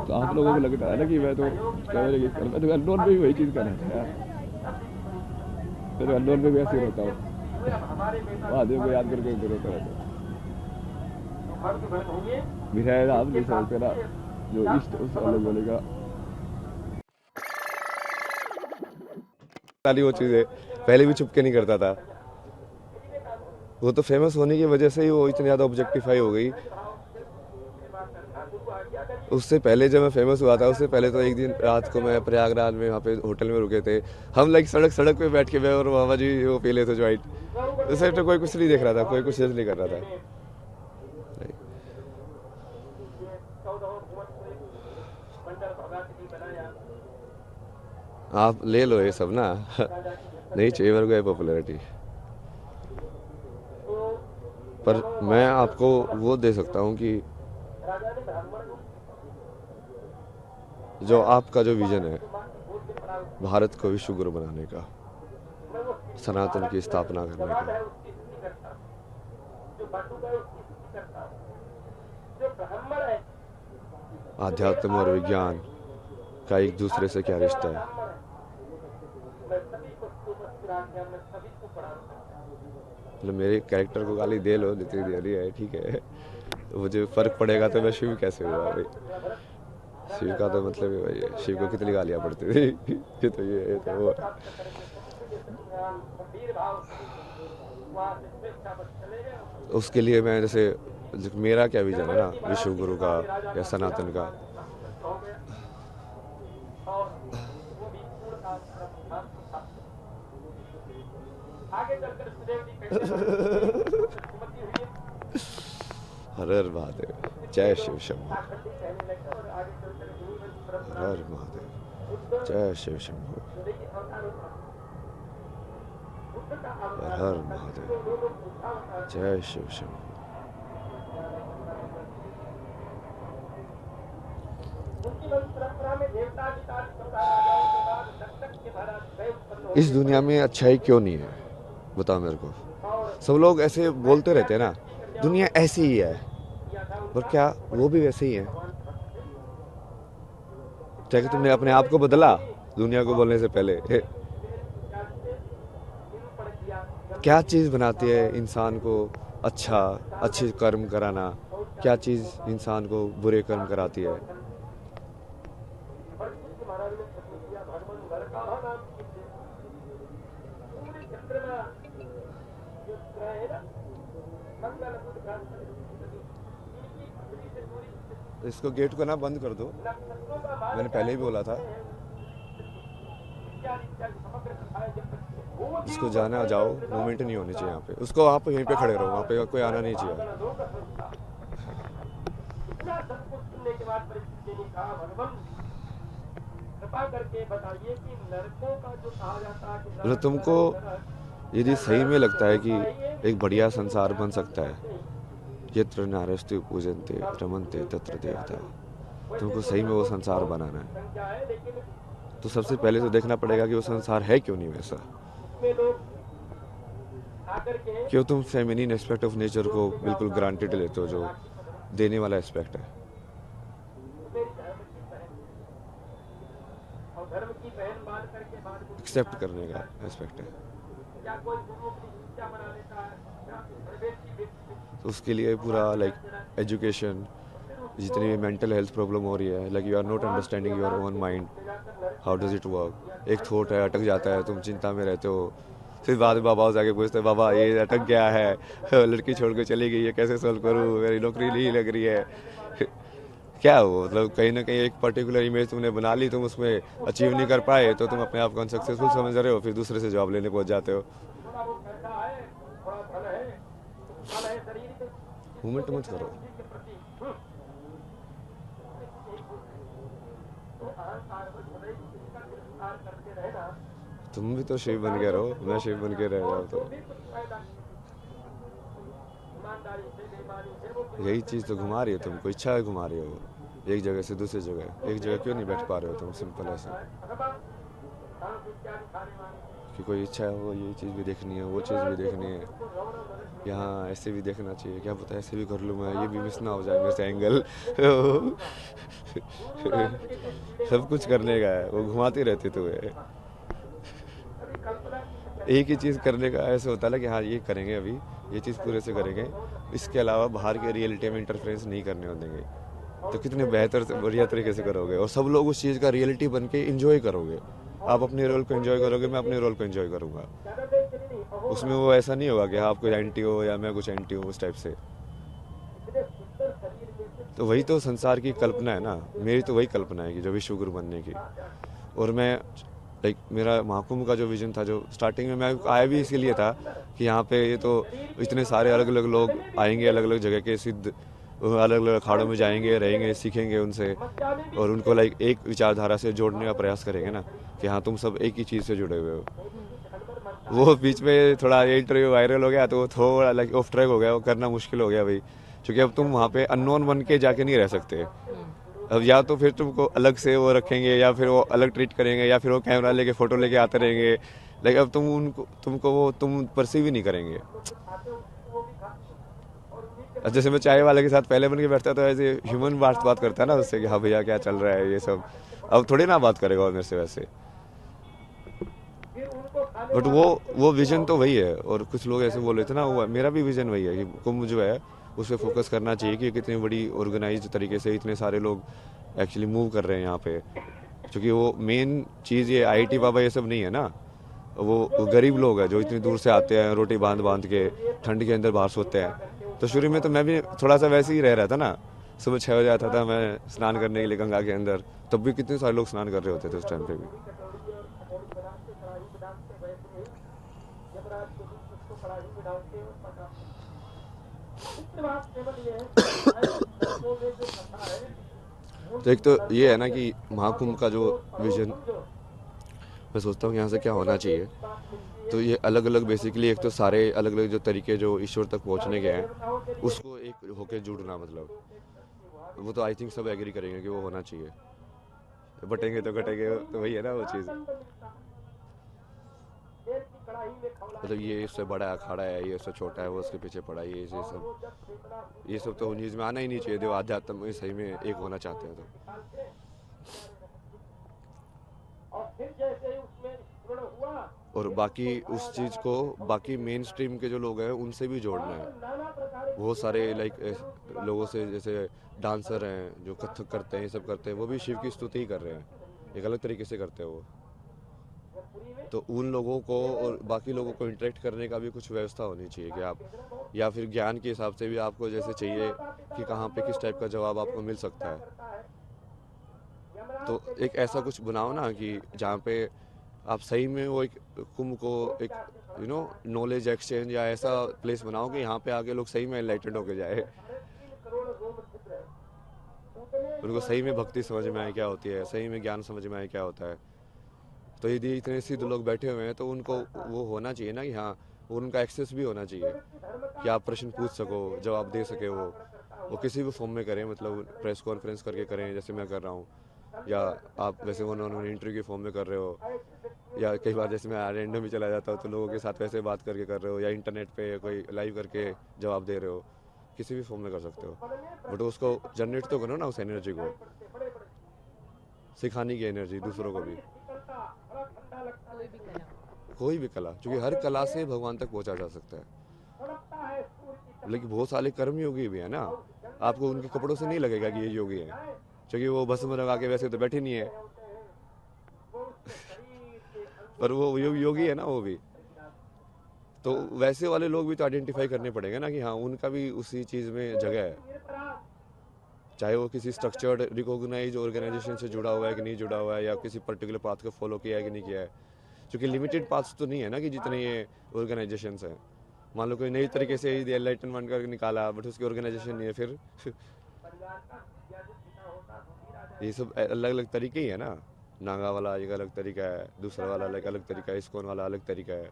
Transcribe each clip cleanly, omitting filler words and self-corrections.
तो आप लोगों को लगता है ना कि मैं तो कैमरे की मैं तो अननोन में भी वही चीज़ कर रहा था यार। मैं तो अननोन में भी ऐसे ही रोता हूँ, महादेव को याद करके रोता रहता हूँ। मेरा आप नहीं समझते ना, जो इष्ट उस अलग बोलेगा। सारी वो चीज़ें पहले भी छुप के नहीं करता था। वो तो फेमस होने की वजह से ही वो इतनी ज़्यादा ऑब्जेक्टिफाई हो गई। उससे पहले जब मैं फेमस हुआ था, उससे पहले तो एक दिन रात को मैं प्रयागराज में वहाँ पे होटल में रुके थे हम, लाइक सड़क सड़क पे बैठ के मैं और मामा जी वो पी लेते ज्वाइंट। उस टाइम तो कोई कुछ नहीं देख रहा था, कोई कुछ जज नहीं कर रहा था। आप ले लो ये सब ना नहीं चाहिए मेरे को ये पॉपुलैरिटी। पर मैं आपको वो दे सकता हूँ कि जो आपका जो विजन है भारत को विश्व गुरु बनाने का, सनातन की स्थापना करने का, आध्यात्म और विज्ञान का एक दूसरे से क्या रिश्ता है। मतलब मेरे कैरेक्टर को गाली दे लो, जितनी दे रही है ठीक है, तो मुझे फर्क पड़ेगा तो मैं शिव कैसे हुआ भाई। शिव का तो मतलब है भाई, शिव को कितनी गालियाँ पड़ती थी ये तो ये तो वो। उसके लिए मैं जैसे मेरा क्या विजन है ना विश्व गुरु का या सनातन का। हर हर महादेव, जय शिव शंभू। हर हर महादेव, जय शिव शंभू। हर हर महादेव, जय शिव शंभू। इस दुनिया में अच्छाई क्यों नहीं है, बताओ मेरे को। सब लोग ऐसे बोलते रहते हैं ना, दुनिया ऐसी ही है, पर क्या वो भी वैसे ही है? क्या कि तुमने अपने आप को बदला दुनिया को बोलने से पहले? क्या चीज़ बनाती है इंसान को अच्छा, अच्छे कर्म कराना? क्या चीज़ इंसान को बुरे कर्म कराती है? इसको गेट को ना बंद कर दो, मैंने पहले ही बोला था। जिसको जाना जाओ, मूवमेंट नहीं होनी चाहिए यहाँ पे। उसको आप यहीं पे खड़े रहो, वहाँ पे कोई आना नहीं चाहिए। मतलब तुमको यदि सही में लगता है कि एक बढ़िया संसार बन सकता है, यत्र नारस्ते पूजन्ते रमन्ते तत्र देवता, तुमको सही में वो संसार बनाना है, तो सबसे पहले तो देखना पड़ेगा कि वो संसार है क्यों नहीं वैसा। क्यों तुम फेमिनिन एस्पेक्ट ऑफ नेचर को बिल्कुल ग्रांटेड लेते हो, जो देने वाला एस्पेक्ट है, एक्सेप्ट करने का एस्पेक्ट है। तो उसके लिए पूरा लाइक एजुकेशन, जितनी भी मेंटल हेल्थ प्रॉब्लम हो रही है, like you are not understanding your own mind, how does it work. एक थॉट है, अटक जाता है, तुम चिंता में रहते हो, फिर बाद में बाबा जाके पूछते हैं, बाबा ये अटक गया है, लड़की छोड़ के चली गई है, कैसे सॉल्व करूँ, मेरी नौकरी नहीं लग रही है। क्या हो, मतलब कहीं ना कहीं एक पर्टिकुलर इमेज तुमने बना ली, तुम उसमें अचीव नहीं कर पाए, तो तुम अपने आप को अनसक्सेसफुल समझ रहे हो, फिर दूसरे से जॉब लेने पहुंच जाते हो। मूवमेंट मत करो। तुम भी तो शिव बन के रहो, मैं शिव बन के रह रहा हूँ, तो यही चीज़ तो घुमा रही है तुमको, इच्छा है घुमा रही हो एक जगह से दूसरी जगह। एक जगह क्यों नहीं बैठ पा रहे हो तुम, सिंपल ऐसा। कि कोई इच्छा हो ये चीज़ भी देखनी है, वो चीज़ भी देखनी है, यहाँ ऐसे भी देखना चाहिए, क्या पता ऐसे भी कर लूँ मैं, ये भी मिस ना हो जाए मेरे से एंगल। सब कुछ करने का है, वो घुमाती रहती तुम्हें। एक ही चीज़ करने का ऐसे होता है ना कि हाँ ये करेंगे अभी, ये चीज़ पूरे से करेंगे, इसके अलावा बाहर के रियलिटी में इंटरफेरेंस नहीं करने देंगे। तो कितने बेहतर से बढ़िया तरीके से करोगे और सब लोग उस चीज़ का रियलिटी बन के इंजॉय करोगे। आप अपने रोल को एंजॉय करोगे, मैं अपने रोल को एंजॉय करूँगा। उसमें वो ऐसा नहीं होगा कि हाँ आप कुछ एंटी हो या मैं कुछ एंटी हूँ, उस टाइप से। तो वही तो संसार की कल्पना है ना, मेरी तो वही कल्पना है कि जो विश्व गुरु बनने की। और मैं लाइक मेरा महाकुंभ का जो विजन था, जो स्टार्टिंग में मैं आया भी इसीलिए था कि यहाँ पे ये तो इतने सारे अलग अलग लोग आएंगे, अलग अलग जगह के सिद्ध अलग अलग अखाड़ों में जाएंगे, रहेंगे, सीखेंगे उनसे और उनको लाइक एक विचारधारा से जोड़ने का प्रयास करेंगे ना कि हाँ तुम सब एक ही चीज़ से जुड़े हुए हो। वो बीच में थोड़ा ये इंटरव्यू वायरल हो गया तो वो थोड़ा लाइक ऑफ ट्रैक हो गया, वो करना मुश्किल हो गया भाई, क्योंकि अब तुम वहाँ पे अननोन बन के जाके नहीं रह सकते। अब या तो फिर तुमको अलग से वो रखेंगे या फिर वो अलग ट्रीट करेंगे या फिर वो कैमरा लेके फ़ोटो लेके आते रहेंगे, लेकिन अब तुमको वो तुम परसीव ही नहीं करेंगे। अब जैसे मैं चाय वाले के साथ पहले बन के बैठता तो ऐसे ह्यूमन बात करता है ना उससे कि हाँ भैया क्या चल रहा है ये सब, अब थोड़ी ना बात करेगा वो मेरे से वैसे। बट वो विजन तो वही है। और कुछ लोग ऐसे बोल रहे थे ना, वो मेरा भी विजन वही है कि कुंभ जो है उस पर फोकस करना चाहिए कि कितनी बड़ी ऑर्गेनाइज तरीके से इतने सारे लोग एक्चुअली मूव कर रहे हैं यहाँ पे। क्योंकि वो मेन चीज़ ये आईआईटी बाबा ये सब नहीं है ना, वो गरीब लोग हैं जो इतनी दूर से आते हैं रोटी बांध बांध के ठंड के अंदर बाहर सोते हैं। तो शुरू में तो मैं भी थोड़ा सा वैसे ही रह रहा था ना, सुबह 6 बजे आता था मैं स्नान करने के लिए गंगा के अंदर, तब भी कितने सारे लोग स्नान कर रहे होते थे उस टाइम पे भी। तो एक तो ये है ना कि महाकुंभ का जो विजन, मैं सोचता हूँ यहाँ से क्या होना चाहिए। तो ये अलग अलग बेसिकली एक तो सारे अलग अलग जो तरीके जो ईश्वर तक पहुँचने के हैं उसको एक होके जुड़ना, मतलब वो तो आई थिंक सब एग्री करेंगे कि वो होना चाहिए। बटेंगे तो घटेंगे, तो वही है ना वो चीज़। मतलब ये इससे बड़ा अखाड़ा है, ये इससे छोटा है, वो उसके पीछे पड़ा है, ये सब तो न्यूज़ में आना ही नहीं चाहिए। जो आध्यात्म में सही में एक होना चाहते हैं तो। और बाकी उस चीज़ को बाकी मेन स्ट्रीम के जो लोग हैं उनसे भी जोड़ना है। बहुत सारे लाइक लोगों से, जैसे डांसर हैं जो कथक करते हैं, ये सब करते हैं, वो भी शिव की स्तुति ही कर रहे हैं, एक अलग तरीके से करते हैं वो। तो उन लोगों को और बाकी लोगों को इंटरेक्ट करने का भी कुछ व्यवस्था होनी चाहिए कि आप, या फिर ज्ञान के हिसाब से भी आपको जैसे चाहिए कि कहाँ पे किस टाइप का जवाब आपको मिल सकता है। तो एक ऐसा कुछ बनाओ ना कि जहाँ पे आप सही में वो एक कुंभ को एक नॉलेज एक्सचेंज या ऐसा प्लेस बनाओ कि यहाँ पे आके लोग सही में एनलाइटेंड होके जाए, उनको सही में भक्ति समझ में आए क्या होती है, सही में ज्ञान समझ में आए क्या होता है। तो यदि इतने सिद्ध लोग बैठे हुए हैं तो उनको वो होना चाहिए ना कि हाँ, उनका एक्सेस भी होना चाहिए कि आप प्रश्न पूछ सको, जवाब दे सके। वो किसी भी फॉर्म में करें, मतलब प्रेस कॉन्फ्रेंस करके करें जैसे मैं कर रहा हूँ, या आप वैसे उन्होंने इंटरव्यू के फॉर्म में कर रहे हो, या कई बार जैसे मैं रैंडम भी चला जाता हूँ तो लोगों के साथ वैसे बात करके कर रहे हो, या इंटरनेट पे कोई लाइव करके जवाब दे रहे हो, किसी भी फॉर्म में कर सकते हो। बट उसको जनरेट तो करो ना, उस एनर्जी को, सिखाने की एनर्जी दूसरों को भी। कोई भी कला, क्योंकि हर कला से भगवान तक पहुंचा जा सकता है। लेकिन बहुत सारे कर्म योगी भी है ना, आपको उनके कपड़ों से नहीं लगेगा कि ये योगी है, क्योंकि वो भस्म लगा के वैसे तो बैठे नहीं है। पर वो योगी है ना वो भी। तो वैसे वाले लोग भी तो आइडेंटिफाई करने पड़ेंगे ना कि हाँ उनका भी उसी चीज़ में जगह है, चाहे वो किसी स्ट्रक्चर्ड रिकॉग्नाइज ऑर्गेनाइजेशन से जुड़ा हुआ है कि नहीं जुड़ा हुआ है, या किसी पर्टिकुलर पाथ को फॉलो किया है कि नहीं किया है। क्योंकि लिमिटेड पाथ्स तो नहीं है ना कि जितने ये ऑर्गेनाइजेशंस हैं। मान लो कोई नई तरीके से ही एनलाइटनमेंट करके निकाला बट उसकी ऑर्गेनाइजेशन नहीं है, फिर ये सब अलग अलग तरीके ही है ना। नागा वाला एक अलग तरीका है, दूसरा वाला अलग अलग तरीका है, इस्कॉन वाला अलग तरीका है।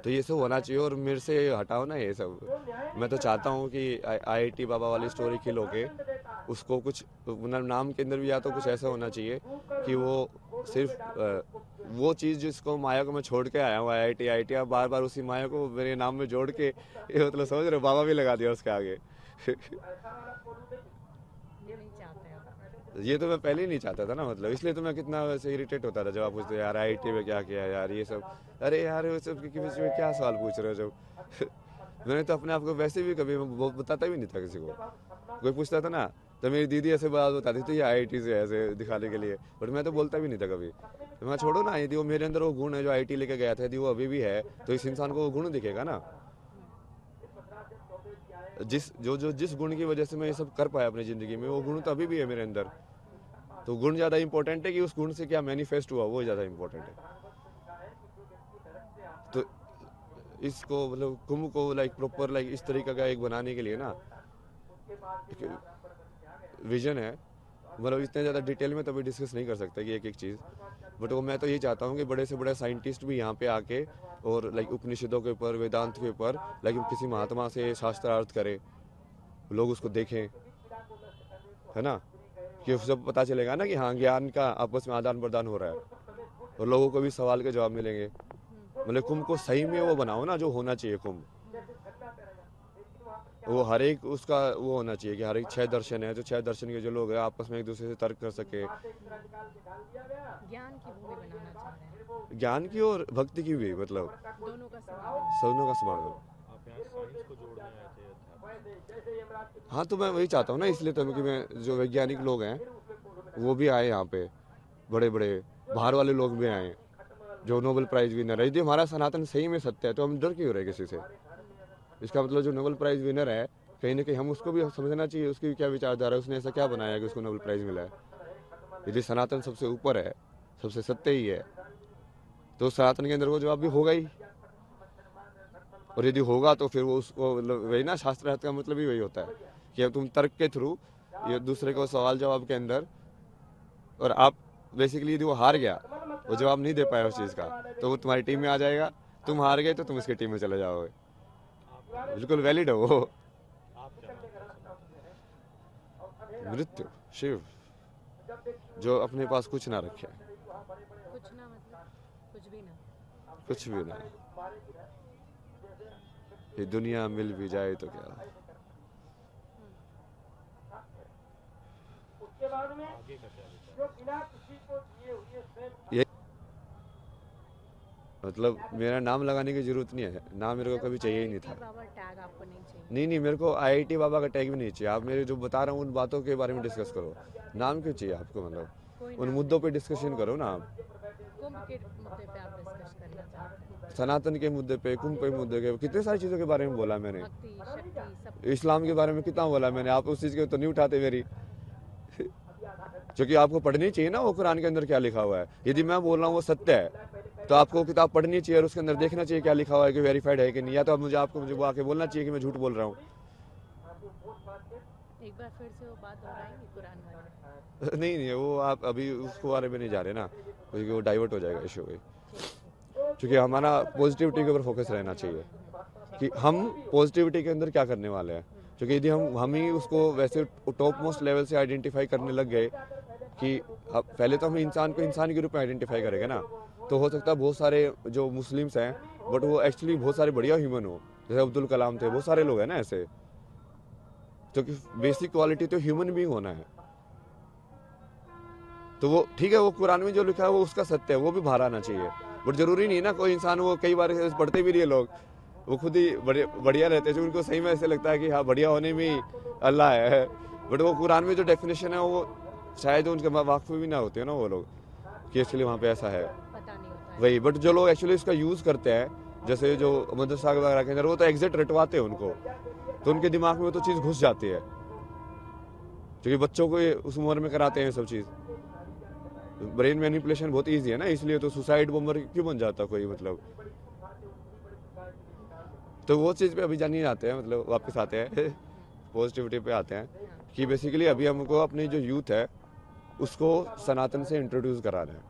तो ये सब होना चाहिए और मेरे से हटाओ ना ये सब। मैं तो चाहता हूँ कि आईआईटी बाबा वाली स्टोरी खिल होके उसको कुछ मतलब नाम के अंदर भी या तो कुछ ऐसा होना चाहिए कि वो सिर्फ वो चीज़ जिसको माया को मैं छोड़ के आया हूँ आईआईटी आईआईटी, अब बार बार उसी माया को मेरे नाम में जोड़ के ये मतलब समझ रहे हो, बाबा भी लगा दिया उसके आगे। ये नहीं चाहते आप। ये तो मैं पहले ही नहीं चाहता था ना, मतलब इसलिए तो मैं कितना वैसे इरिटेट होता था जब आप पूछते यार आईआईटी में क्या किया यार ये सब। अरे यार वो सब के बीच में क्या सवाल पूछ रहे हो जब मैंने तो अपने आप को वैसे भी कभी बताता भी नहीं था किसी को। कोई पूछता था ना तो मेरी दीदी ऐसे बात बताती थी आईआईटी से ऐसे दिखाने के लिए, बट मैं तो बोलता भी नहीं था कभी। तो मैं छोड़ो ना, यदि वो मेरे अंदर वो गुण है जो आईआईटी लेके गया था, यदि वो अभी भी है तो इस इंसान को वो गुण दिखेगा ना, जिस गुण की वजह से मैं ये सब कर पाया अपनी ज़िंदगी में, वो गुण तो अभी भी है मेरे अंदर। तो गुण ज़्यादा इंपॉर्टेंट है कि उस गुण से क्या मैनिफेस्ट हुआ, वो ज़्यादा इंपॉर्टेंट है। तो इसको मतलब कुंभ को लाइक प्रॉपर लाइक इस तरीके का एक बनाने के लिए ना विजन है, मतलब इतने ज़्यादा डिटेल में तभी डिस्कस नहीं कर सकते कि एक एक चीज़, बट वो मैं तो ये चाहता हूँ कि बड़े से बड़े साइंटिस्ट भी यहाँ पे आके और लाइक उपनिषदों के ऊपर वेदांत के ऊपर लाइक किसी महात्मा से शास्त्रार्थ करें, लोग उसको देखें, है ना, कि सब पता चलेगा ना कि हाँ ज्ञान का आपस में आदान प्रदान हो रहा है और लोगों को भी सवाल के जवाब मिलेंगे। मतलब कुंभ को सही में वो बनाओ ना जो होना चाहिए कुंभ, वो हर एक उसका वो होना चाहिए कि हर एक 6 दर्शन है, जो 6 दर्शन के जो लोग हैं आपस में एक दूसरे से तर्क कर सके, ज्ञान की भूमि बनाना चाह रहे हैं, ज्ञान की और भक्ति की भी, मतलब दोनों का समागम। सबनों का समागम। आप यहाँ साइंस को जोड़ने आए थे अध्यात्म। हाँ तो मैं वही चाहता हूँ ना, इसलिए तो कि मैं जो वैज्ञानिक लोग हैं वो भी आए यहाँ पे, बड़े बड़े बाहर वाले लोग भी आए जो नोबेल प्राइज विनर है। यदि हमारा सनातन सही में सत्य है तो हम डर क्यों रहे किसी से। इसका मतलब जो नोबेल प्राइज विनर है कहीं ना कहीं हम उसको भी समझना चाहिए, उसकी क्या विचारधारा है, उसने ऐसा क्या बनाया कि उसको नोबेल प्राइज मिला है। यदि सनातन सबसे ऊपर है, सबसे सत्य ही है, तो सनातन के अंदर वो जवाब भी होगा ही, और यदि होगा तो फिर वो उसको मतलब वही ना, शास्त्रार्थ का मतलब ही वही होता है कि अब तुम तर्क के थ्रू ये दूसरे को सवाल जवाब के अंदर, और आप बेसिकली यदि वो हार गया, वो जवाब नहीं दे पाया उस चीज़ का, तो वो तुम्हारी टीम में आ जाएगा, तुम हार गए तो तुम उसकी टीम में चले जाओगे। बिल्कुल वैलिड है वो। आप क्या मानते हैं? मृत्यु शिव जो अपने पास कुछ ना रखे, कुछ ना मतलब कुछ भी ना। कुछ भी ना, ये दुनिया मिल भी जाए तो क्या। आगे का क्या विचार? ये मतलब मेरा नाम लगाने की जरूरत नहीं है, नाम मेरे को कभी चाहिए ही नहीं था। बाबा टैग आपको नहीं चाहिए। नहीं मेरे को आईआईटी बाबा का टैग भी नहीं चाहिए। आप मेरे जो बता रहा हूँ उन बातों के बारे में डिस्कस करो, नाम क्यों चाहिए आपको, मतलब कोई उन नाम मुद्दों पे डिस्कशन करो ना आप। कुंभ के मुद्दे पे आप डिस्कस करना चाहते हैं। सनातन के मुद्दे पे, कुंभ के मुद्दे के, कितने सारी चीज़ों के बारे में बोला मैंने, भक्ति शक्ति सब। इस्लाम के बारे में कितना बोला मैंने, आप उस चीज़ के तो नहीं उठाते मेरी क्योंकि आपको पढ़नी चाहिए ना वो कुरान के अंदर क्या लिखा हुआ है। यदि मैं बोल रहा हूँ वो सत्य है तो आपको किताब पढ़नी चाहिए और उसके अंदर देखना चाहिए क्या लिखा हुआ है कि वेरीफाइड है कि नहीं, या तो मुझे वो आके बोलना चाहिए कि मैं झूठ बोल रहा हूँ। एक बार फिर से वो बात दोहराएंगे कुरान वाले। नहीं वो आप अभी उसको बारे में नहीं जा रहे ना, क्योंकि वो डाइवर्ट हो जाएगा इशू। क्योंकि हमारा पॉजिटिविटी के ऊपर फोकस रहना चाहिए कि हम पॉजिटिविटी के अंदर क्या करने वाले हैं। क्योंकि यदि हम ही उसको वैसे टॉप मोस्ट लेवल से आइडेंटिफाई करने लग गए कि अब पहले तो हम इंसान को इंसान के रूप में आइडेंटिफाई करेंगे ना, तो हो सकता है बहुत सारे जो मुस्लिम्स हैं बट वो एक्चुअली बहुत सारे बढ़िया ह्यूमन हो, जैसे अब्दुल कलाम थे, बहुत सारे लोग हैं ना ऐसे। क्योंकि बेसिक क्वालिटी तो ह्यूमन बीइंग होना है। तो वो ठीक है, वो कुरान में जो लिखा है वो उसका सत्य है, वो भी बाहर आना चाहिए। बट जरूरी नहीं ना कोई इंसान, वो कई बार पढ़ते भी नहीं है लोग, वो खुद ही बढ़िया रहते हैं, जो उनको सही में ऐसे लगता है कि हाँ बढ़िया होने में ही अल्लाह है। बट वो कुरान में जो डेफिनेशन है वो शायद उनके वाकफ भी ना होते हैं ना वो लोग कि एक्चुअली वहाँ पे ऐसा है, पता नहीं होता है। वही। बट जो लोग एक्चुअली इसका यूज़ करते हैं, जैसे जो मदरसा वगैरह के अंदर, वो तो एग्जैक्ट रटवाते हैं उनको, तो उनके दिमाग में वो तो चीज़ घुस जाती है। क्योंकि बच्चों को उस उम्र में कराते हैं सब चीज़, ब्रेन मैनिपुलेशन बहुत ईजी है ना, इसलिए तो सुसाइड बॉम्बर क्यों बन जाता कोई, मतलब। तो वो चीज़ पे अभी जानिए आते हैं, मतलब वापस आते हैं पॉजिटिविटी पे आते हैं कि बेसिकली अभी हमको अपनी जो यूथ है उसको सनातन से इंट्रोड्यूस कराना है।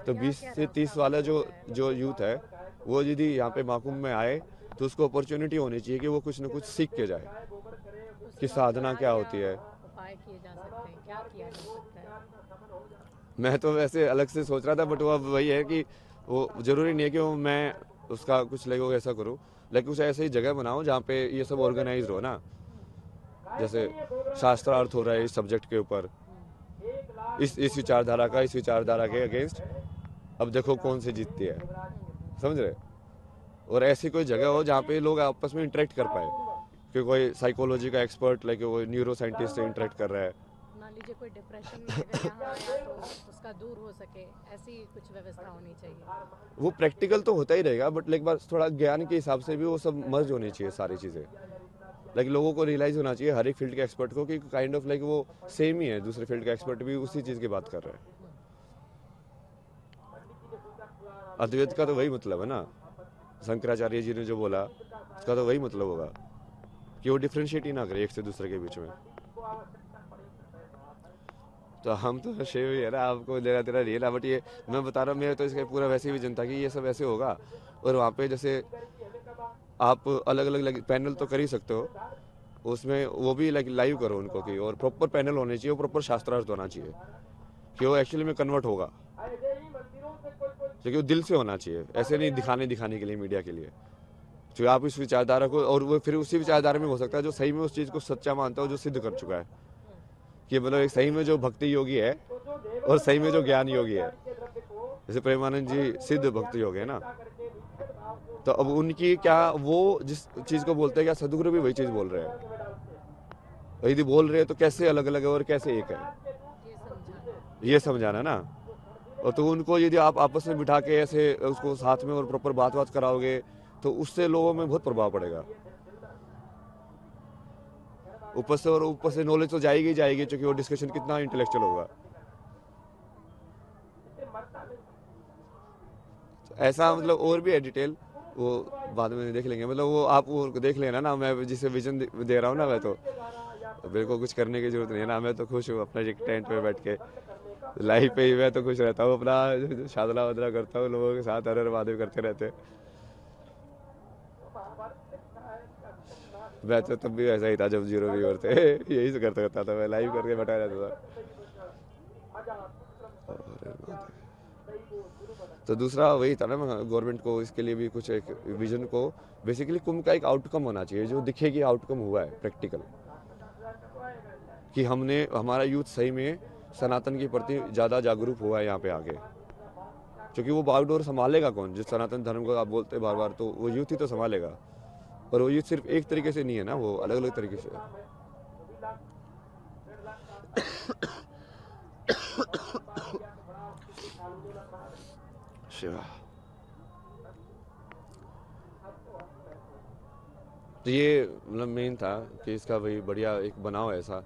तो क्या 20 क्या से 30 वाला जो यूथ है वो यदि यहाँ पे महाकुंभ में आए तो उसको अपॉर्चुनिटी होनी चाहिए कि वो कुछ ना कुछ सीख के जाए कि साधना क्या होती है। उपाय किए जा सकते हैं, क्या किया जा सकता है? मैं तो वैसे अलग से सोच रहा था, बट वो अब वही है कि वो जरूरी नहीं है कि वो मैं उसका कुछ लगो ऐसा करूँ, लेकिन कुछ ऐसी जगह बनाओ जहाँ पे ये सब ऑर्गेनाइज हो ना, जैसे शास्त्रार्थ हो रहा है इस सब्जेक्ट के ऊपर, इस विचारधारा के अगेंस्ट, अब देखो कौन सी जीतती है, समझ रहे। और ऐसी कोई जगह हो जहाँ पे लोग आपस में इंटरेक्ट कर पाए, कि कोई साइकोलॉजी का एक्सपर्ट लाइक वो न्यूरो साइंटिस्ट से इंटरेक्ट कर रहा है। मान लीजिए कोई डिप्रेशन में अगर यहाँ आया तो उसका दूर हो सके, ऐसी कुछ व्यवस्था होनी चाहिए। वो प्रैक्टिकल तो होता ही रहेगा, बट लाइक बार थोड़ा ज्ञान के हिसाब से भी वो सब मर्ज होनी चाहिए सारी चीज़ें। लाइक लोगों को रियलाइज होना चाहिए हर एक फील्ड के एक्सपर्ट को कि काइंड ऑफ लाइक वो सेम ही है, दूसरे फील्ड का एक्सपर्ट भी उसी चीज़ की बात कर रहा है। अद्वैत का तो वही मतलब है ना, शंकराचार्य जी ने जो बोला उसका तो वही मतलब होगा कि वो डिफ्रेंशिएट ही ना करे एक से दूसरे के बीच में। तो हम तो शेव ही है ना, आपको लेना तेरा नहीं है ना, बट ये मैं बता रहा हूँ, मेरा तो इसका पूरा वैसे भी जनता कि ये सब ऐसे होगा। और वहाँ पे जैसे आप अलग अलग पैनल तो कर ही सकते हो, उसमें वो भी लाइक लाइव करो उनको कि, और प्रॉपर पैनल होने चाहिए, प्रॉपर शास्त्रार्थ होना चाहिए कि वो एक्चुअली में कन्वर्ट होगा, क्योंकि वो दिल से होना चाहिए, ऐसे नहीं दिखाने के लिए, मीडिया के लिए। जो आप इस विचारधारा को, और वो फिर उसी विचारधारा में हो सकता है जो सही में उस चीज़ को सच्चा मानता हो, जो सिद्ध कर चुका है कि मतलब एक सही में जो भक्ति योगी है और सही में जो ज्ञान योगी है। जैसे प्रेमानंद जी सिद्ध भक्ति योगी है ना, तो अब उनकी क्या, वो जिस चीज़ को बोलते हैं, क्या सदगुरु भी वही चीज़ बोल रहे हैं। यदि बोल रहे हैं तो कैसे अलग अलग है और कैसे एक है, ये समझाना ना। और तो उनको यदि आप आपस में बिठा के ऐसे उसको साथ में और प्रॉपर बात कराओगे तो उससे लोगों में बहुत प्रभाव पड़ेगा। ऊपर से नॉलेज तो जाएगी ही जाएगी, क्योंकि वो डिस्कशन कितना इंटेलेक्चुअल होगा। ऐसा मतलब और भी है डिटेल, वो बाद में देख लेंगे। मतलब वो आप वो देख लेना ना, मैं जिसे विजन दे रहा हूँ ना, मैं तो मेरे को कुछ करने की जरूरत नहीं है ना, मैं तो खुश हूँ अपना टेंट पे बैठ के लाइफ पे ही। मैं तो खुश रहता हूँ, अपना शादला वादला करता हूँ, लोगों के साथ हर महादेव करते रहते। मैं तो तब भी वैसा ही था जब 0 व्यूअर थे यही से करता था, मैं लाइव करके बैठा रहता था। तो दूसरा वही था ना, गवर्नमेंट को इसके लिए भी कुछ एक विजन को, बेसिकली कुंभ का एक आउटकम होना चाहिए जो दिखे कि आउटकम हुआ है प्रैक्टिकल, कि हमने, हमारा यूथ सही में सनातन के प्रति ज़्यादा जागरूक हुआ है यहाँ पे आके। क्योंकि वो बागडोर संभालेगा कौन, जिस सनातन धर्म को आप बोलते हैं बार बार, तो वो यूथ ही तो संभालेगा। और वो यूथ सिर्फ एक तरीके से नहीं है ना, वो अलग अलग तरीके से है। शिवा, तो ये मतलब मेन था कि इसका भाई बढ़िया एक बनाओ ऐसा।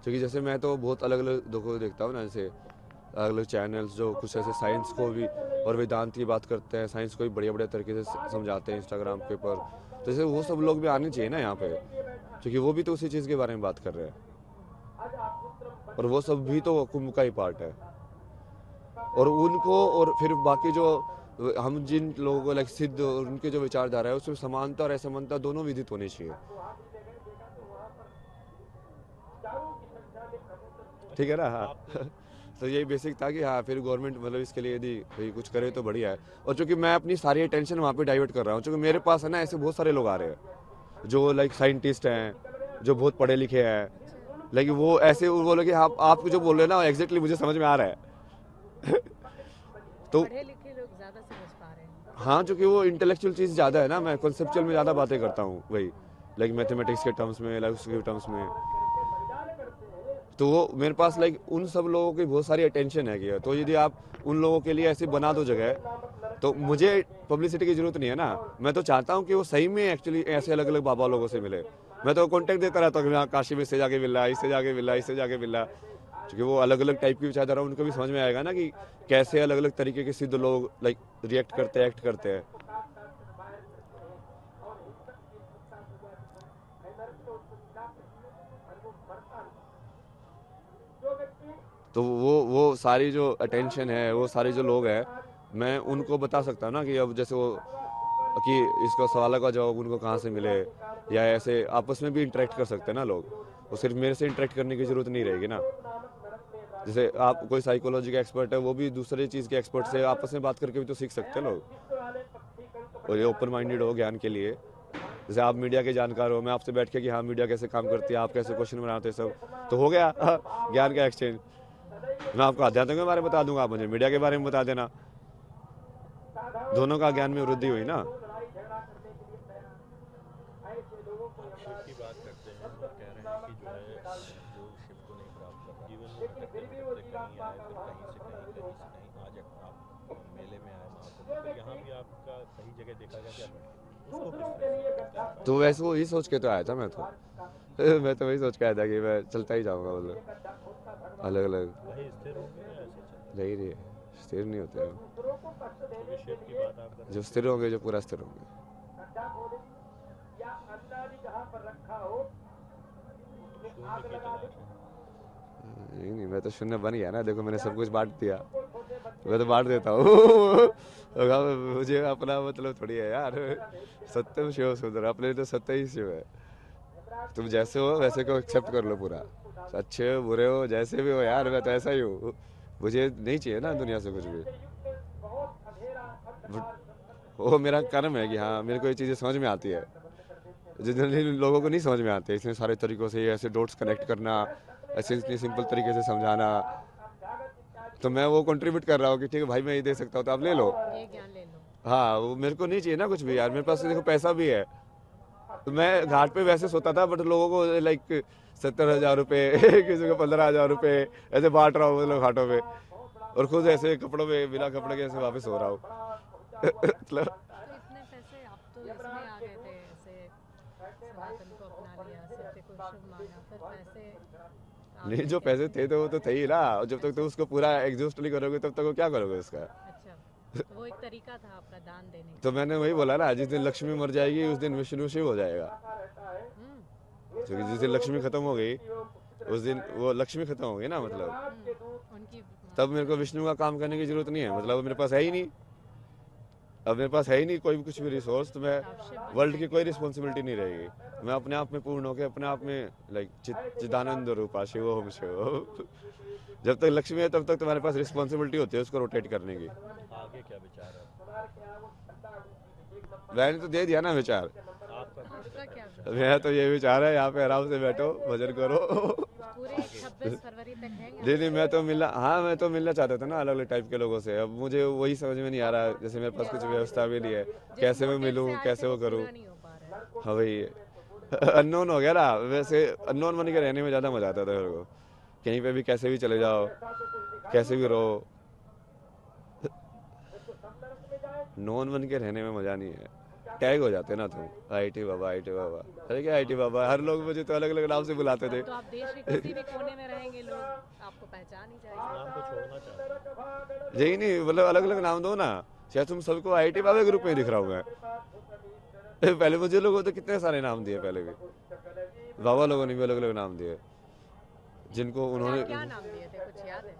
क्योंकि जैसे मैं तो बहुत अलग अलग लोगों को देखता हूँ ना, जैसे अलग अलग चैनल्स जो कुछ ऐसे साइंस को भी और वेदांत की बात करते हैं, साइंस को भी बढ़िया बढ़िया तरीके से समझाते हैं इंस्टाग्राम के ऊपर। तो जैसे वो सब लोग भी आने चाहिए ना यहाँ पे, क्योंकि वो भी तो उसी चीज़ के बारे में बात कर रहे हैं, और वो सब भी तो कुंभ का ही पार्ट है। और उनको, और फिर बाकी जो हम जिन लोगों को लाइक सिद्ध और उनके जो विचारधारा है, उसमें समानता और असमानता दोनों विदित होनी चाहिए। ठीक है ना, हाँ तो यही बेसिक था कि हाँ, फिर गवर्नमेंट मतलब इसके लिए यदि भाई कुछ करे तो बढ़िया है। और चूंकि मैं अपनी सारी अटेंशन वहाँ पे डाइवर्ट कर रहा हूँ, चूंकि मेरे पास है ना ऐसे बहुत सारे लोग आ रहे हैं जो लाइक साइंटिस्ट हैं, जो बहुत पढ़े लिखे हैं, लेकिन वो ऐसे वो बोले कि आप जो बोल रहे हैं ना एग्जैक्टली मुझे समझ में आ रहा है तो पढ़े लिखे लोग ज़्यादा समझ पा रहे हैं। हाँ, चूंकि वो इंटेलेक्चुअल चीज़ ज़्यादा है ना, मैं कॉन्सेप्चुअल में ज़्यादा बातें करता हूँ, वही लाइक मैथमेटिक्स के टर्म्स में, लाइक उसके टर्म्स में। तो वो मेरे पास लाइक उन सब लोगों की बहुत सारी अटेंशन है कि, तो यदि आप उन लोगों के लिए ऐसी बना दो जगह, तो मुझे पब्लिसिटी की जरूरत नहीं है ना। मैं तो चाहता हूँ कि वो सही में एक्चुअली ऐसे अलग अलग बाबा लोगों से मिले। मैं तो कॉन्टेक्ट देता रहता हूँ कि हाँ, काशी में इससे जाके मिल रहा, इससे जाके मिल रहा, इससे जाके मिल रहा, क्योंकि वो अलग अलग टाइप की विचारधारा उनको भी समझ में आएगा ना कि कैसे अलग अलग तरीके के सिद्ध लोग लाइक रिएक्ट करते हैं, एक्ट करते हैं। तो वो सारी जो अटेंशन है, वो सारे जो लोग हैं, मैं उनको बता सकता हूँ ना कि अब जैसे वो कि इसका सवाल का जवाब उनको कहाँ से मिले, या ऐसे आपस में भी इंटरेक्ट कर सकते हैं ना लोग। वो सिर्फ मेरे से इंटरेक्ट करने की ज़रूरत नहीं रहेगी ना। जैसे आप कोई साइकोलॉजी का एक्सपर्ट है, वो भी दूसरे चीज़ के एक्सपर्ट से आपस में बात करके भी तो सीख सकते हैं लोग। और ये ओपन माइंडेड हो ज्ञान के लिए। जैसे आप मीडिया के जानकार हो, मैं आपसे बैठ के कि हाँ मीडिया कैसे काम करती है, आप कैसे क्वेश्चन बनाते हैं, सब तो हो गया ज्ञान का एक्सचेंज। मैं आपको अध्यात्म के बारे में बता दूंगा, आप मुझे मीडिया के बारे में बता देना, दोनों का ज्ञान में वृद्धि हुई ना। शिव की बात करते हैं और कह रहे हैं कि जो है जो शिव को नहीं प्राप्त कर रहा, इवन वो भटकते भटकते कहीं आए, फिर कहीं से कहीं, कहीं से कहीं, आज आप मेले में आए महाकुंभ, फिर यहाँ भी आपका कई जगह देखा गया कि आप भटके, उसको किस तरह से तो वैसे वो ही सोच के तो आया था मैं तो मैं तो वही सोच के आया था कि मैं चलता ही जाऊंगा, मतलब अलग अलग वहीं स्थिर होंगे या ऐसे चल, नहीं रही, स्थिर नहीं होते हम। क्योंकि शिव की बात आप कर जो स्थिर होंगे, जो पूरा स्थिर होंगे। शून्य की तलाश है। नहीं, मैं तो शून्य बन गया ना, देखो मैंने सब कुछ बांट दिया, मैं तो बांट देता हूँ मुझे अपना मतलब थोड़ी है यार, सत्यम शिव सुंदर, अपने तो सत्य ही शिव है। तुम जैसे हो वैसे को एक्सेप्ट कर लो पूरा, अच्छे हो बुरे हो जैसे भी हो यार, मैं तो ऐसा ही हूँ। मुझे नहीं चाहिए ना दुनिया से कुछ भी, वो मेरा कर्म है कि हाँ मेरे को ये चीज़ें समझ में आती है, जनरली लोगों को नहीं समझ में आती है। इतने सारे तरीकों से ऐसे डॉट्स कनेक्ट करना, ऐसे इतने सिंपल तरीके से समझाना, तो मैं वो कंट्रीब्यूट कर रहा हूँ कि ठीक है भाई मैं ये दे सकता हूँ तो आप ले लो। ये ज्ञान ले लो। हाँ, वो मेरे को नहीं चाहिए ना कुछ भी यार, मेरे पास देखो पैसा भी है, तो मैं घाट पे वैसे सोता था, बट लोगों को लाइक 70,000 रुपये किसी को 15,000 रुपये ऐसे बांट रहा हूँ मतलब घाटों पे, और खुद ऐसे कपड़ों में बिना कपड़े के ऐसे वापस हो रहा हूँ मतलब तो इतने पैसे आप तो इसमें आ गए थे, ऐसे सनातन को अपना लिया, सत्य को शुभ माना, फिर पैसे आ नहीं, गए जो पैसे कैसे? थे तो वो तो थे ही ना, और जब तक तो उसको पूरा एग्जॉस्ट नहीं करोगे तब तक वो क्या करोगे उसका। अच्छा, तो वो एक तरीका था आपका दान देने का। तो मैंने वही बोला ना, जिस दिन लक्ष्मी मर जाएगी उस दिन विष्णु शिव हो जाएगा, क्योंकि जिस दिन लक्ष्मी खत्म हो गई उस दिन वो लक्ष्मी खत्म हो गई ना, मतलब उनकी तब मेरे को विष्णु का काम करने की जरूरत नहीं है, मतलब अब मेरे पास है ही नहीं, अब मेरे पास है ही नहीं कोई भी कुछ भी रिसोर्स, तो मैं वर्ल्ड की कोई रिस्पॉन्सिबिलिटी नहीं रहेगी, मैं अपने आप में पूर्ण होकर अपने आप में लाइक चिदानंद रूपा शिव ओम शिव जब तक लक्ष्मी है तब तक तुम्हारे पास रिस्पॉन्सिबिलिटी होती है उसको रोटेट करने की। आगे क्या विचार है मैंने तो दे दिया ना विचार, आपका? आपका क्या मेरा तो ये विचार है यहाँ पे आराम से बैठो भजन करो पूरे 26 फरवरी तक रहेंगे? नहीं, मैं तो मिलना, हाँ मैं तो मिलना चाहता था ना अलग अलग टाइप के लोगों से, अब मुझे वही समझ में नहीं आ रहा, जैसे मेरे पास कुछ व्यवस्था भी नहीं है, कैसे मैं मिलूँ कैसे वो करूँ। पूरा नहीं हो पा रहा है। हाँ भाई अननोन हो गया ना, वैसे अननोन बन के रहने में ज़्यादा मजा आता था मेरे को, कहीं पे भी कैसे भी चले जाओ कैसे भी रहो, नॉन बन के रहने में मज़ा नहीं है, टैग हो जाते ना तुम, आईटी बाबा आईटी बाबा, अरे क्या आईटी बाबा, हर लोग मुझे तो अलग अलग नाम से बुलाते थे। तो आप देश के किसी भी कोने में रहेंगे, लोग आपको पहचान ही जाएंगे। नाम को छोड़ना चाहते हैं? यही नहीं, मतलब अलग अलग नाम दो ना, शायद तुम सबको आईटी बाबा ग्रुप में दिख रहा हूँ मैं पहले मुझे लोगों तो कितने सारे नाम दिए, पहले भी बाबा लोगों ने भी अलग अलग नाम दिए जिनको उन्होंने क्या नाम दिए थे, कुछ याद है?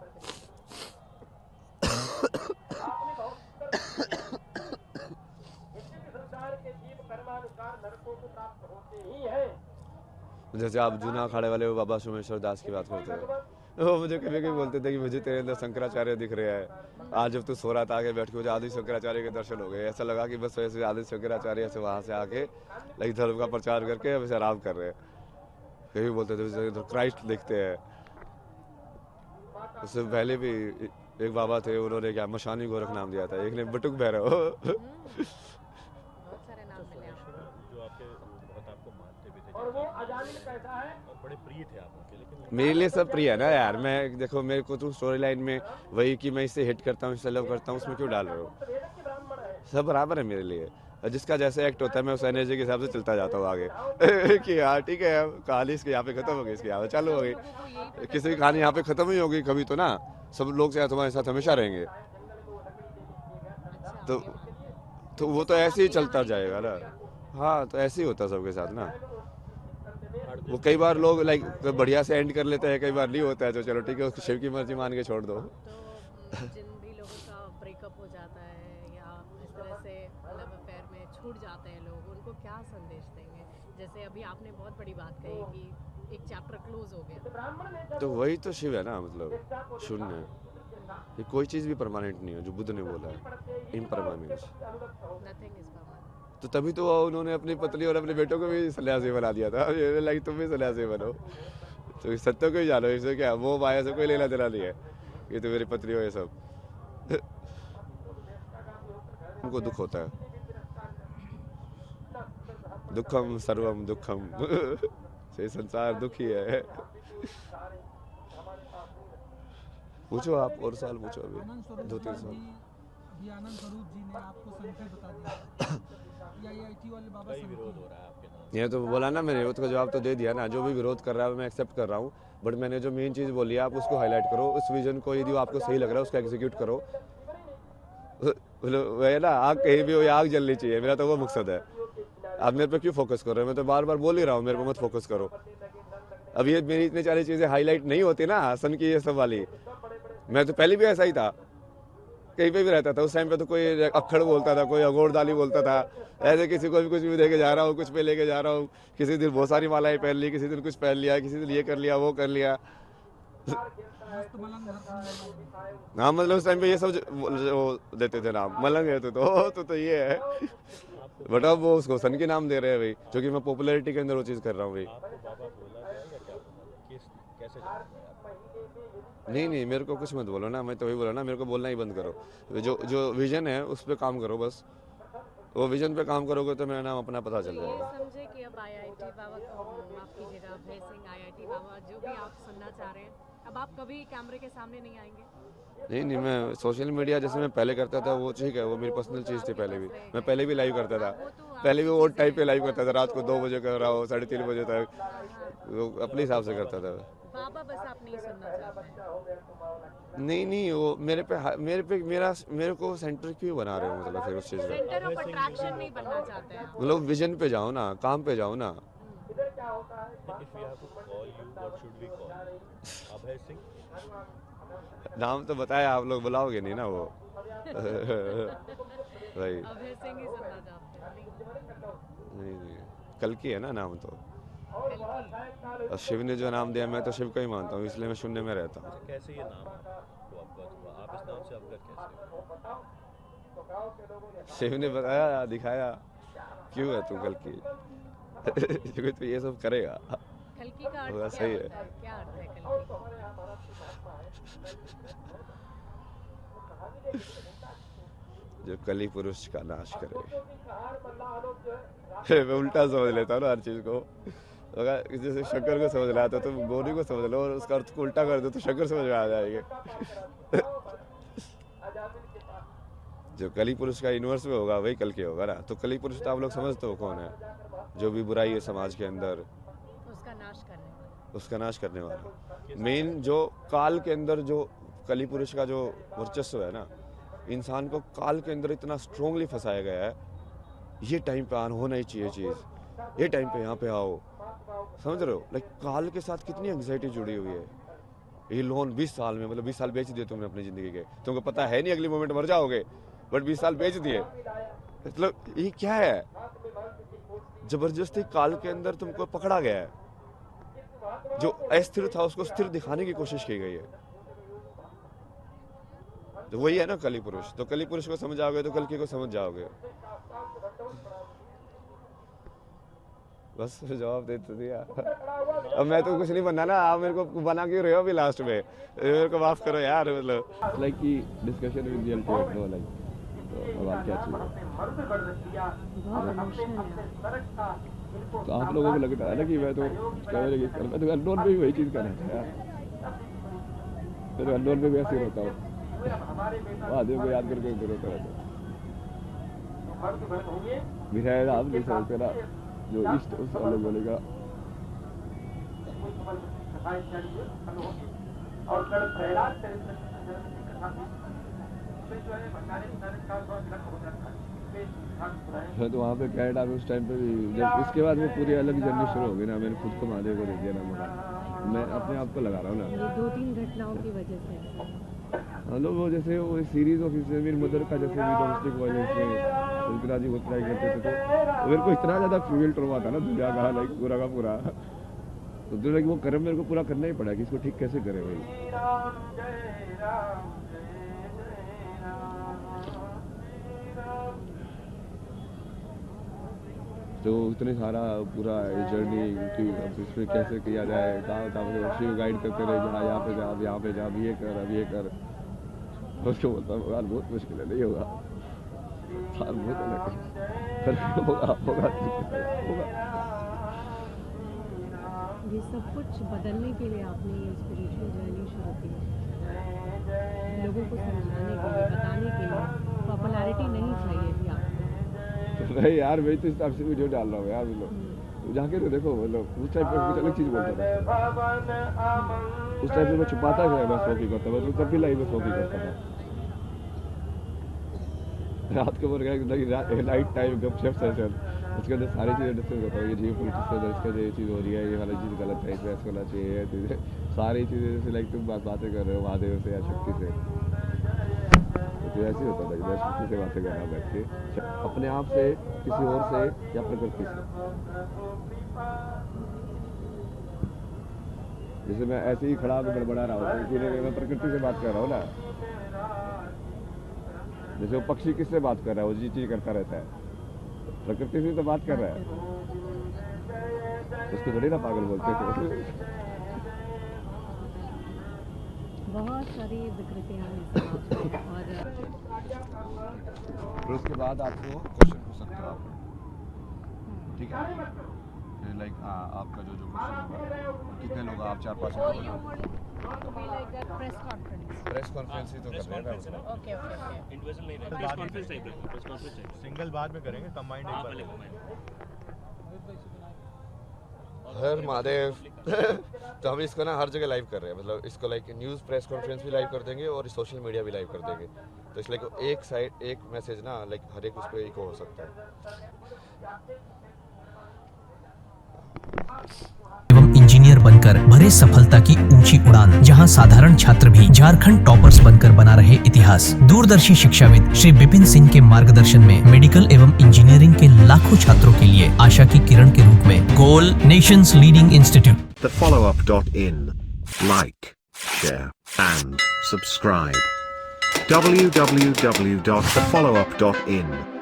जैसे आप जूना अखाड़े वाले वो बाबा सोमेश्वर दास की बात करते हो, वो मुझे कभी कभी बोलते थे कि मुझे तेरे अंदर शंकराचार्य दिख रहे हैं, आज जब तू सो रहा था आगे बैठ के मुझे आदि शंकराचार्य के दर्शन हो गए, ऐसा लगा कि बस वैसे आदि शंकराचार्य से वहाँ से आके लाइक धर्म का प्रचार करके अब ऐसे आराम कर रहे हैं। कभी बोलते थे क्राइस्ट लिखते हैं, उससे पहले भी एक बाबा थे, उन्होंने क्या मशानी गोरख नाम दिया था, एक ने बटुक भैरव बहुत सारे नाम मिले आपको। जो आपके बहुत आपको मानते भी थे और वो बड़े प्रिय थे आप उनके, लेकिन मेरे लिए सब प्रिय है ना यार, मैं देखो मेरे को तुम स्टोरी लाइन में वही कि मैं इससे हिट करता हूँ इससे लव करता हूँ उसमें क्यों डाल रहे हो, सब बराबर है मेरे लिए, जिसका जैसे एक्ट होता है मैं उस एनर्जी के हिसाब से चलता जाता हूँ आगे कि हाँ ठीक है कहानी इसके यहाँ पे खत्म हो गई, इसके यहाँ पे चालू हो गई, किसी की कहानी यहाँ पे खत्म ही होगी कभी तो ना, सब लोग चाहे तुम्हारे साथ हमेशा रहेंगे, तो वो तो ऐसे ही चलता जाएगा ना। हाँ तो ऐसे ही होता है सबके साथ ना, वो कई बार लोग लाइक बढ़िया से एंड कर लेते हैं, कई बार नहीं होता है, तो चलो ठीक है उसको शिव की मर्जी मान के छोड़ दो। तो जिन भी लोगों का ब्रेकअप हो जाता जाता है या इस तरह से लव अफेयर में छूट जाते हैं लोग, उनको क्या संदेश देंगे? जैसे अभी आपने बहुत बड़ी बात कही कि एक चैप्टर क्लोज हो गया। तो वही तो शिव है ना, मतलब शून्य। ये कोई चीज़ भी परमानेंट नहीं है, जो बुद्ध ने बोला है, इम्परमानेंस। Nothing is permanent. तो तभी तो उन्होंने अपनी पत्नी और अपने बेटों को भी सन्यासी बना दिया था। ये लाइक तुम भी सन्यासी बनो, तो इस सत्य को ही जानो। इससे क्या, वो माया से कोई लेना देना नहीं है, ये तो मेरी पत्नी हो ये सब। उनको दुख होता है, दुखम सर्वम दुखम। ये संसार दुखी है। पूछो आप, और साल पूछो अभी, आनंद स्वरूप 2-3 साल। जी आनंद स्वरूप जी ने आपको संख्या बता दिया, IIT वाले बाबा कई संख्या। विरोध हो रहा है आपके नाम। ये तो बोला ना मैंने, उसका जवाब तो दे दिया ना। जो भी विरोध कर रहा है मैं एक्सेप्ट कर रहा हूँ, बट मैंने जो मेन चीज़ बोली है आप उसको हाईलाइट करो। उस विजन को यदि आपको सही लग रहा है उसको एग्जीक्यूट करो। वही ना, आग कहीं भी हो या आग जलनी चाहिए, मेरा तो वो मकसद है। आप मेरे पे क्यों फोकस कर रहे हो? मैं तो बार बार बोल ही रहा हूँ, मेरे पे मत फोकस करो। अब ये मेरी इतनी सारी चीज़ें हाईलाइट नहीं होती ना, हसन की ये सब वाली। मैं तो पहले भी ऐसा ही था, कहीं पे भी रहता था। उस टाइम पे तो कोई अक्खड़ बोलता था, कोई अगोरदाली बोलता था, ऐसे किसी को भी कुछ भी देके जा रहा हूँ, कुछ पे लेके जा रहा हूँ। किसी दिन बहुत सारी मालाएं पहन ली, किसी दिन कुछ पहन लिया, किसी दिन ये कर लिया वो कर लिया। मस्त मलंग हरसन। हाँ मतलब उस टाइम पे ये सब वो देते थे नाम, मलंग है तो ये है। बट अब वो उसको सन के नाम दे रहे हैं भाई, क्योंकि मैं पॉपुलैरिटी के अंदर वो चीज़ कर रहा हूँ भाई। आपको बाबा बोला गया या क्या बोला? किस कैसे जानेंगे आप? नहीं मेरे को कुछ मत बोलो ना, मैं तो वही बोला ना, मेरे को बोलना ही बंद करो। जो विजन है उस पर काम करो बस। वो विजन पे काम करोगे तो मेरा नाम अपना पता चल ये जाएगा। समझे कि अब IIT बाबा माफ कीजिएगा, अभय सिंह IIT बाबा जो भी आप सुनना चाह रहे हैं, अब आप कभी कैमरे के सामने नहीं आएंगे? नहीं मैं सोशल मीडिया जैसे मैं पहले करता था वो ठीक है, वो मेरी पर्सनल चीज़ थी। पहले भी मैं लाइव करता था, पहले भी वो टाइप पे लाइव करता था, रात को 2 बजे कर रहा हो, 3:30 बजे तक, वो अपने हिसाब से करता था। बाबा बस आप नहीं सुनना चाहते हैं। नहीं वो मेरे को सेंटर क्यों बना रहे हो, मतलब फिर उस चीज़ का सेंटर ऑफ अट्रैक्शन नहीं बनना चाहते हैं आप। मतलब विजन पे जाओ ना, काम पे जाओ ना। If we have to call you, what should we call you? Abhay Singh? नाम तो बताया, आप लोग बुलाओगे नहीं ना वो। भाई अभय सिंह ही सुनना चाहते हैं। नहीं कल की है ना नाम तो। कल और शिव ने जो नाम दिया, मैं तो शिव को ही मानता हूँ, इसलिए मैं शून्य में रहता हूँ। अच्छा, कैसे ये नाम आपको अवगत हुआ? आप इस नाम से अवगत कैसे हुए? शिव ने बताया, दिखाया, क्यों है तू कल की। क्योंकि तू ये सब करेगा। की का अर्थ वो क्या सही है। होता है? क्या अर्थ है कल की? जो कली पुरुष का नाश करे। मैं उल्टा समझ लेता हूँ ना हर चीज को। अगर जैसे शंकर को समझ रहा था तो गौरी को समझ लो, और उसका अर्थ को उल्टा कर दो तो शंकर समझ में आ जाएंगे। जो कली पुरुष का यूनिवर्स में होगा वही कल के होगा ना। तो कली पुरुष तो आप लोग समझते हो कौन है? जो भी बुराई है समाज के अंदर, उसका नाश करने वाला। उसका नाश करने वाला। मेन जो काल के अंदर जो कली पुरुष का जो वर्चस्व है ना, इंसान को काल के अंदर इतना स्ट्रोंगली फंसाया गया है। ये टाइम पे होना ही चाहिए चीज़, ये टाइम पे यहाँ पे आओ, समझ रहे हो? लाइक काल के साथ कितनी एंग्जाइटी जुड़ी हुई है। ये लोन 20 साल में, मतलब 20 साल बेच दिए तुमने अपनी ज़िंदगी के, तुमको पता है नहीं अगली मोमेंट मर जाओगे, बट 20 साल बेच दिए। मतलब ये क्या है? जबरदस्ती काल के अंदर तुमको पकड़ा गया है। जो अस्थिर था उसको स्थिर दिखाने की कोशिश की गई है। तो वही है ना कली पुरुष। तो कली पुरुष को समझ आओगे तो कल की को समझ जाओगे। बस जवाब दे तो दिया। अब मैं तो कुछ नहीं बनना ना, आप मेरे को बना क्यों रहे हो अभी लास्ट में? मेरे को माफ करो यार। मतलब लाइक की discussion with the ultimate no, like तो अब आप क्या चीज़ है? बहुत इमोशनल है। तो आप लोगों को लगता है ना कि मैं तो कैमरे की मैं तो अननोन पे भी वही चीज़ कर रहा था यार। मैं तो अननोन पे भी ऐसे ही होता हूँ, आदमी को याद करके रोता रहता हूँ। विधायक आप नहीं समझते ना, जो इष्ट उस अलग बोलेगा। मैं तो वहाँ पे कनाडा में उस टाइम पे भी, जब इसके बाद वो पूरी अलग जर्नी शुरू हो गई ना, मैंने खुद को महादेव को दे दिया ना। मैं अपने आप को लगा रहा हूँ ना। ये 2-3 घटनाओं की वजह से हम लोग वो जैसे वो सीरीज ऑफ मेरी मदर का जैसे भी डोमेस्टिक वायलेंस में सुल्ताना जी को ट्राई करते थे, तो मेरे को इतना ज़्यादा फीमेल ट्रॉमा था ना दुनिया का, लाइक पूरा का पूरा, तो दुनिया की वो कर्म मेरे को पूरा करना ही पड़ा कि इसको ठीक कैसे करे भाई। तो इतने सारा पूरा जर्नी कि अब इसमें कैसे किया जाए, कहाँ कहाँ शिव गाइड करते रहे, जहाँ यहाँ पे जा, अब यहाँ पे जा, अब ये कर, अब ये कर, उसको बोलता भगवान बहुत मुश्किल है, नहीं होगा साल बहुत अलग है, होगा होगा होगा। ये सब कुछ बदलने के लिए आपने ये स्पिरिचुअल जर्नी शुरू की, लोगों को समझाने के लिए, बताने के लिए। पॉपुलैरिटी नहीं चाहिए थी आपको। नहीं यार, मैं तो इस टाइप से वीडियो डाल रहा हूँ यार, मतलब जाके तो देखो, मतलब उस टाइप पर कुछ अलग चीज़ बोलता था, उस टाइप से मैं छुपाता था, मैं स्मोकिंग करता था, तो तब भी लाइव में स्मोकिंग करता था। रात को गया नाइट टाइम गपशप सेशन, उसके अंदर सारी चीज़ें डिस्कस करता हूँ, ये जी पॉलिटिक्स के अंदर इसका ये चीज़ हो रही है, ये वाली चीज़ गलत है, इसमें ऐसा होना चाहिए, ये सारी चीज़ें जैसे लाइक तुम बातें कर रहे हो महादेव से या शक्ति से, तो ऐसे ही होता था कि मैं शक्ति से बातें कर रहा बैठ के, अपने आप से, किसी और से या प्रकृति से। जैसे मैं ऐसे ही खड़ा होकर बड़बड़ा रहा हूँ, तो मैं प्रकृति से बात कर रहा हूँ ना, जैसे वो पक्षी किससे बात कर रहा है, वो जी चीज करता रहता है, प्रकृति से तो बात कर रहा है, उसको थोड़ी ना पागल बोलते थे। बहुत सारी विकृतियाँ हैं समाज में, और उसके बाद आपको क्वेश्चन पूछ सकते हो आप, ठीक है, लाइक आपका जो क्वेश्चन होगा, कितने लोग आप 4-5 लोग, प्रेस कॉन्फ्रेंस ही तो कर रहे हैं। ओके ओके ओके, इंडिविजुअल नहीं रहेगा, प्रेस कॉन्फ्रेंस टाइप रहेगा, प्रेस कॉन्फ्रेंस टाइप सिंगल बाद में करेंगे, कंबाइंड एक बार हर महादेव। तो हम इसको ना हर जगह लाइव कर रहे हैं, मतलब इसको लाइक न्यूज़ प्रेस कॉन्फ्रेंस भी लाइव कर देंगे और सोशल मीडिया भी लाइव कर देंगे, तो इसलिए एक साइड एक मैसेज ना लाइक हर एक उस पर इको हो सकता है। एवं इंजीनियर बनकर भरे सफलता की ऊंची उड़ान, जहां साधारण छात्र भी झारखंड टॉपर्स बनकर बना रहे इतिहास। दूरदर्शी शिक्षाविद श्री विपिन सिंह के मार्गदर्शन में मेडिकल एवं इंजीनियरिंग के लाखों छात्रों के लिए आशा की किरण के रूप में गोल nations leading institute. TheFollowUp.in. Like, share, and subscribe. www.thefollowup.in